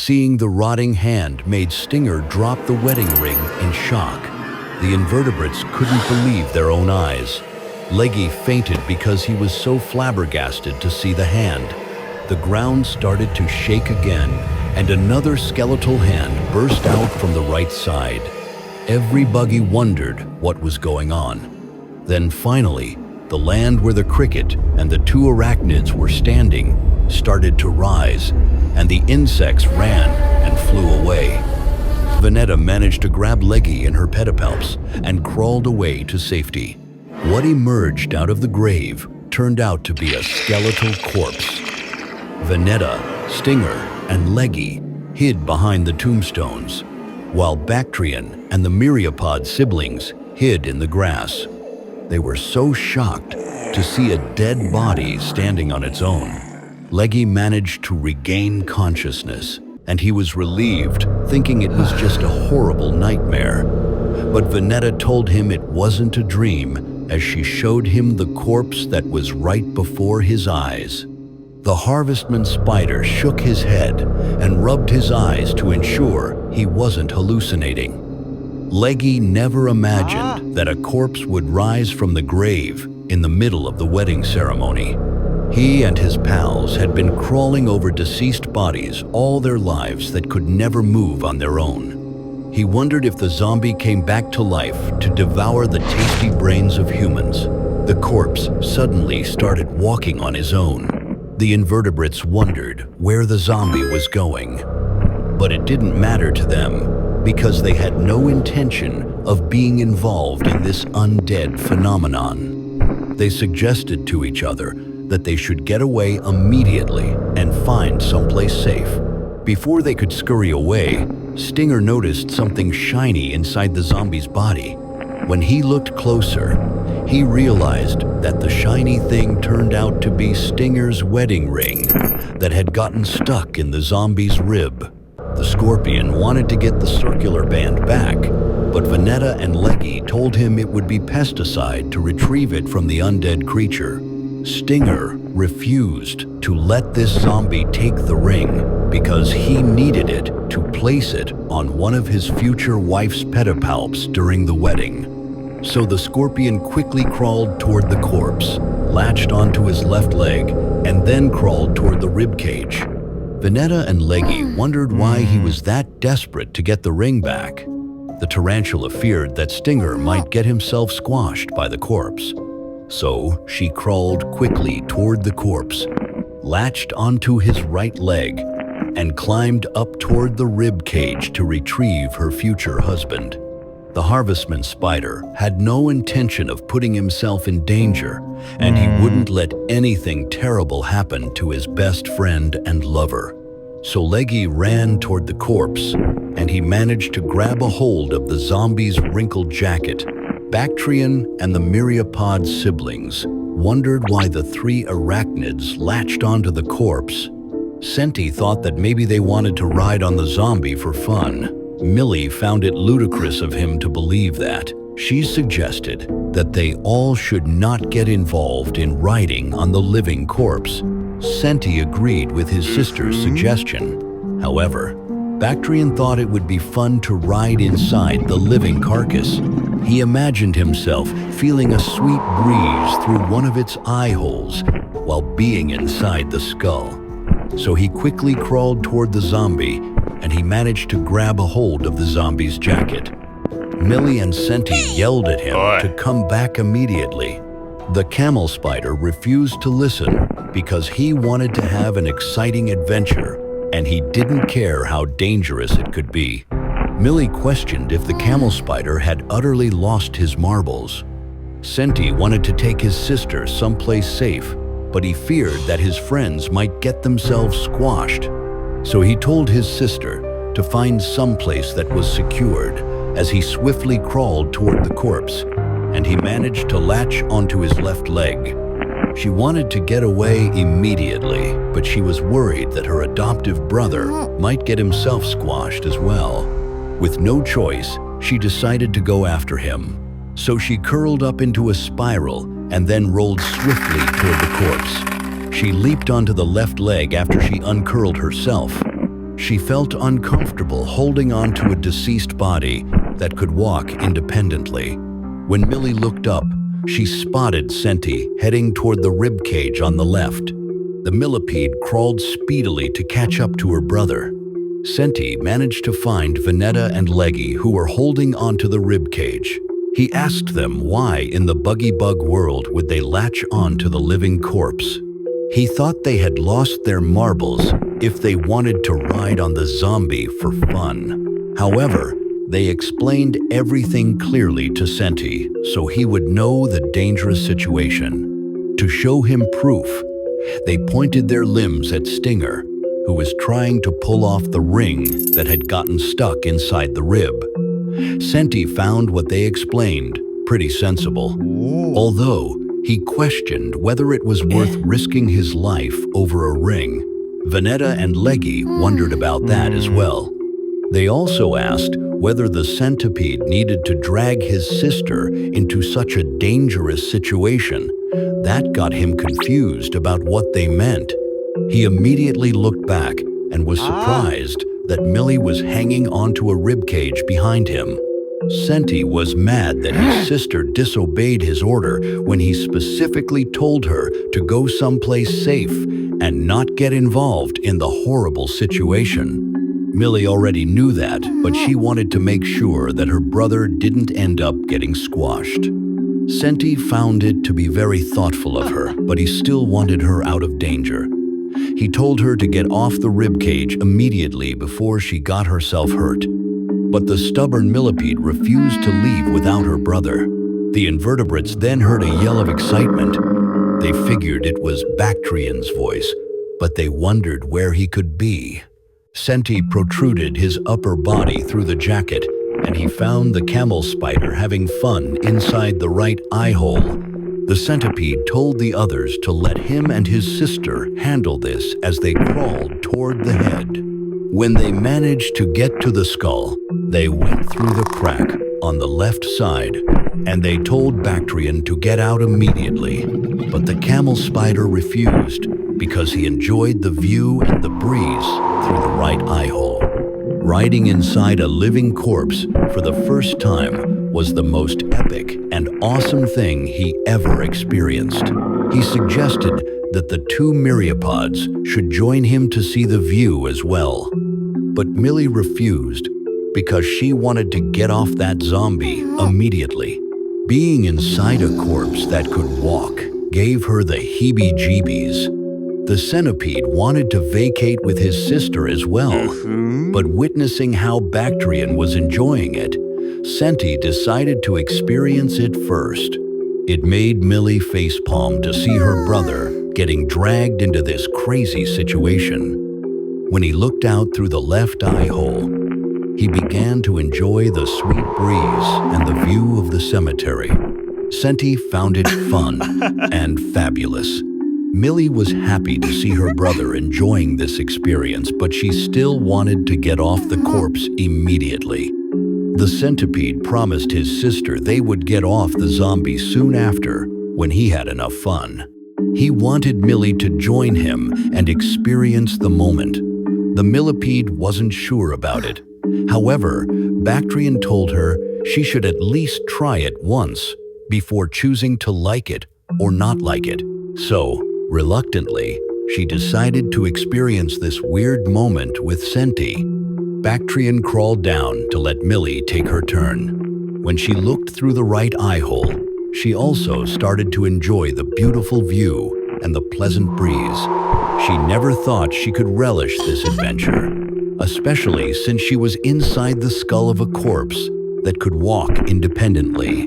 Seeing the rotting hand made Stinger drop the wedding ring in shock. The invertebrates couldn't believe their own eyes. Leggy fainted because he was so flabbergasted to see the hand. The ground started to shake again, and another skeletal hand burst out from the right side. Every buggy wondered what was going on. Then finally, the land where the cricket and the two arachnids were standing started to rise, and the insects ran and flew away. Venetta managed to grab Leggy in her pedipalps and crawled away to safety. What emerged out of the grave turned out to be a skeletal corpse. Venetta, Stinger, and Leggy hid behind the tombstones, while Bactrian and the myriapod siblings hid in the grass. They were so shocked to see a dead body standing on its own. Leggy managed to regain consciousness, and he was relieved, thinking it was just a horrible nightmare. But Venetta told him it wasn't a dream, as she showed him the corpse that was right before his eyes. The harvestman spider shook his head and rubbed his eyes to ensure he wasn't hallucinating. Leggy never imagined that a corpse would rise from the grave in the middle of the wedding ceremony. He and his pals had been crawling over deceased bodies all their lives that could never move on their own. He wondered if the zombie came back to life to devour the tasty brains of humans. The corpse suddenly started walking on his own. The invertebrates wondered where the zombie was going. But it didn't matter to them, because they had no intention of being involved in this undead phenomenon. They suggested to each other that they should get away immediately and find someplace safe. Before they could scurry away, Stinger noticed something shiny inside the zombie's body. When he looked closer, he realized that the shiny thing turned out to be Stinger's wedding ring that had gotten stuck in the zombie's rib. The scorpion wanted to get the circular band back, but Venetta and Leggy told him it would be pesticide to retrieve it from the undead creature. Stinger refused to let this zombie take the ring because he needed it to place it on one of his future wife's pedipalps during the wedding. So the scorpion quickly crawled toward the corpse, latched onto his left leg, and then crawled toward the rib cage. Venetta and Leggy wondered why he was that desperate to get the ring back. The tarantula feared that Stinger might get himself squashed by the corpse. So she crawled quickly toward the corpse, latched onto his right leg, and climbed up toward the rib cage to retrieve her future husband. The harvestman spider had no intention of putting himself in danger, and he wouldn't let anything terrible happen to his best friend and lover. So Leggy ran toward the corpse, and he managed to grab a hold of the zombie's wrinkled jacket. Bactrian and the myriapod siblings wondered why the three arachnids latched onto the corpse. Senti thought that maybe they wanted to ride on the zombie for fun. Millie found it ludicrous of him to believe that. She suggested that they all should not get involved in riding on the living corpse. Senti agreed with his sister's suggestion. However, Bactrian thought it would be fun to ride inside the living carcass. He imagined himself feeling a sweet breeze through one of its eye holes while being inside the skull. So he quickly crawled toward the zombie, and he managed to grab a hold of the zombie's jacket. Millie and Senti yelled at him to come back immediately. The camel spider refused to listen because he wanted to have an exciting adventure, and he didn't care how dangerous it could be. Millie questioned if the camel spider had utterly lost his marbles. Senti wanted to take his sister someplace safe, but he feared that his friends might get themselves squashed. So he told his sister to find someplace that was secured as he swiftly crawled toward the corpse, and he managed to latch onto his left leg. She wanted to get away immediately, but she was worried that her adoptive brother might get himself squashed as well. With no choice, she decided to go after him. So she curled up into a spiral and then rolled swiftly toward the corpse. She leaped onto the left leg after she uncurled herself. She felt uncomfortable holding on to a deceased body that could walk independently. When Millie looked up, she spotted Senti heading toward the rib cage on the left. The millipede crawled speedily to catch up to her brother. Senti managed to find Venetta and Leggy, who were holding onto the rib cage. He asked them why in the buggy bug world would they latch on to the living corpse. He thought they had lost their marbles if they wanted to ride on the zombie for fun. However, they explained everything clearly to Senti so he would know the dangerous situation. To show him proof, they pointed their limbs at Stinger, who was trying to pull off the ring that had gotten stuck inside the rib. Senti found what they explained pretty sensible, although he questioned whether it was worth risking his life over a ring. Venetta and Leggy wondered about that as well. They also asked whether the centipede needed to drag his sister into such a dangerous situation. That got him confused about what they meant. He immediately looked back and was surprised that Millie was hanging onto a ribcage behind him. Senti was mad that his sister disobeyed his order when he specifically told her to go someplace safe and not get involved in the horrible situation. Millie already knew that, but she wanted to make sure that her brother didn't end up getting squashed. Senti found it to be very thoughtful of her, but he still wanted her out of danger. He told her to get off the ribcage immediately before she got herself hurt. But the stubborn millipede refused to leave without her brother. The invertebrates then heard a yell of excitement. They figured it was Bactrian's voice, but they wondered where he could be. Senti protruded his upper body through the jacket, and he found the camel spider having fun inside the right eye hole. The centipede told the others to let him and his sister handle this as they crawled toward the head. When they managed to get to the skull, they went through the crack on the left side, and they told Bactrian to get out immediately. But the camel spider refused because he enjoyed the view and the breeze through the right eye hole. Riding inside a living corpse for the first time was the most epic and awesome thing he ever experienced. He suggested that the two myriapods should join him to see the view as well. But Millie refused because she wanted to get off that zombie immediately. Being inside a corpse that could walk gave her the heebie-jeebies. The centipede wanted to vacate with his sister as well, but witnessing how Bactrian was enjoying it, Senti decided to experience it first. It made Millie facepalm to see her brother getting dragged into this crazy situation. When he looked out through the left eye hole, he began to enjoy the sweet breeze and the view of the cemetery. Senti found it fun and fabulous. Millie was happy to see her brother enjoying this experience, but she still wanted to get off the corpse immediately. The centipede promised his sister they would get off the zombie soon after, when he had enough fun. He wanted Millie to join him and experience the moment. The millipede wasn't sure about it. However, Bactrian told her she should at least try it once before choosing to like it or not like it. So, reluctantly, she decided to experience this weird moment with Senti. Bactrian crawled down to let Millie take her turn. When she looked through the right eye hole, she also started to enjoy the beautiful view and the pleasant breeze. She never thought she could relish this adventure, especially since she was inside the skull of a corpse that could walk independently.